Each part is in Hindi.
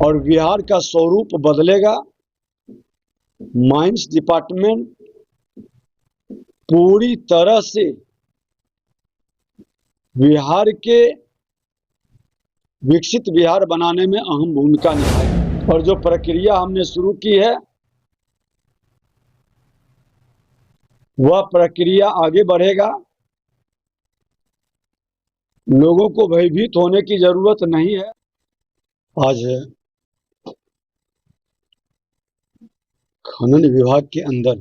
और बिहार का स्वरूप बदलेगा। माइंस डिपार्टमेंट पूरी तरह से बिहार के विकसित बिहार बनाने में अहम भूमिका निभाएगा। और जो प्रक्रिया हमने शुरू की है वह प्रक्रिया आगे बढ़ेगा। लोगों को भयभीत होने की जरूरत नहीं है। आज खनन विभाग के अंदर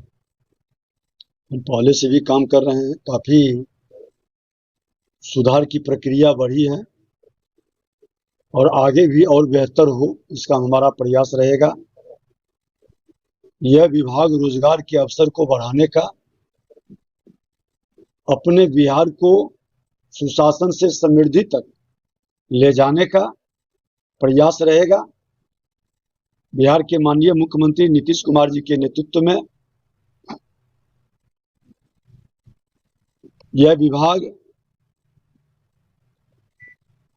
हम पहले से भी काम कर रहे हैं, काफी सुधार की प्रक्रिया बढ़ी है और आगे भी और बेहतर हो इसका हमारा प्रयास रहेगा। यह विभाग रोजगार के अवसर को बढ़ाने का, अपने बिहार को सुशासन से समृद्धि तक ले जाने का प्रयास रहेगा। बिहार के माननीय मुख्यमंत्री नीतीश कुमार जी के नेतृत्व में यह विभाग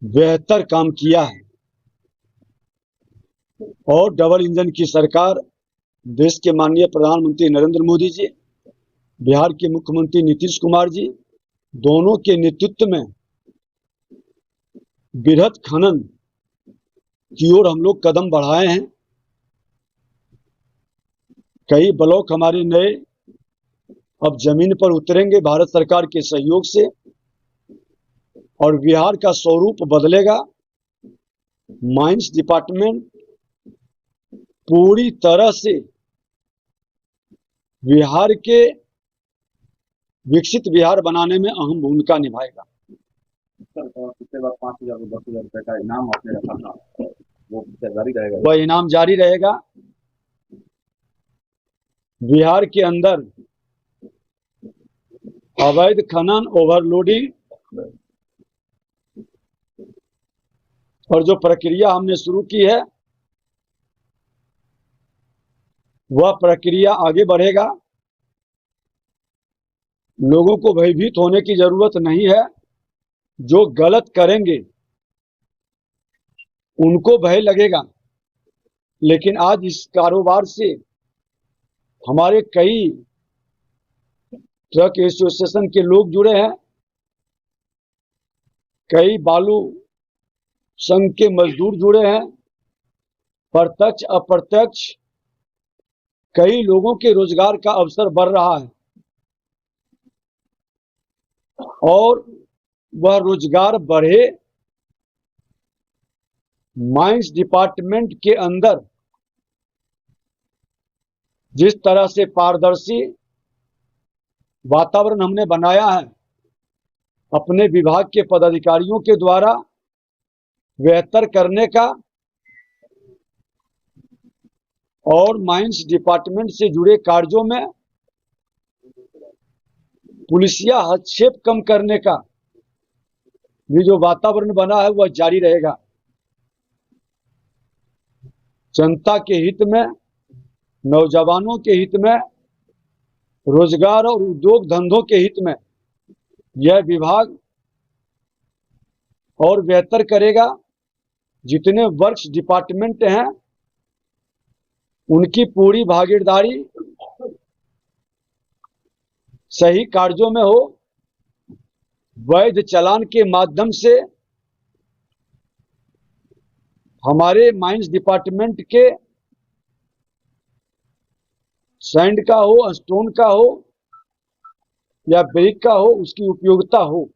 बेहतर काम किया है और डबल इंजन की सरकार देश के माननीय प्रधानमंत्री नरेंद्र मोदी जी, बिहार के मुख्यमंत्री नीतीश कुमार जी दोनों के नेतृत्व में वृहद खनन की ओर हम लोग कदम बढ़ाए हैं। कई ब्लॉक हमारे नए अब जमीन पर उतरेंगे भारत सरकार के सहयोग से और बिहार का स्वरूप बदलेगा। माइंस डिपार्टमेंट पूरी तरह से बिहार के विकसित बिहार बनाने में अहम भूमिका निभाएगा। पिछले बार 5,000 से 10,000 रुपए का इनाम आपने रखा था, वो जारी रहेगा? वह इनाम जारी रहेगा। बिहार के अंदर अवैध खनन, ओवरलोडिंग और जो प्रक्रिया हमने शुरू की है वह प्रक्रिया आगे बढ़ेगा। लोगों को भयभीत होने की जरूरत नहीं है। जो गलत करेंगे उनको भय लगेगा, लेकिन आज इस कारोबार से हमारे कई ट्रक एसोसिएशन के लोग जुड़े हैं, कई बालू संघ के मजदूर जुड़े हैं। प्रत्यक्ष अप्रत्यक्ष कई लोगों के रोजगार का अवसर बढ़ रहा है और वह रोजगार बढ़े। माइंस डिपार्टमेंट के अंदर जिस तरह से पारदर्शी वातावरण हमने बनाया है अपने विभाग के पदाधिकारियों के द्वारा बेहतर करने का और माइंस डिपार्टमेंट से जुड़े कार्यों में पुलिसिया हस्तक्षेप कम करने का भी जो वातावरण बना है वह जारी रहेगा। जनता के हित में, नौजवानों के हित में, रोजगार और उद्योग धंधों के हित में यह विभाग और बेहतर करेगा। जितने वर्क्स डिपार्टमेंट हैं उनकी पूरी भागीदारी सही कार्यों में हो। वैध चालान के माध्यम से हमारे माइंस डिपार्टमेंट के सैंड का हो, स्टोन का हो या ब्रिक का हो, उसकी उपयोगिता हो।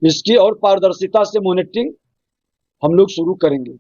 इसकी और पारदर्शिता से मॉनिटरिंग हम लोग शुरू करेंगे।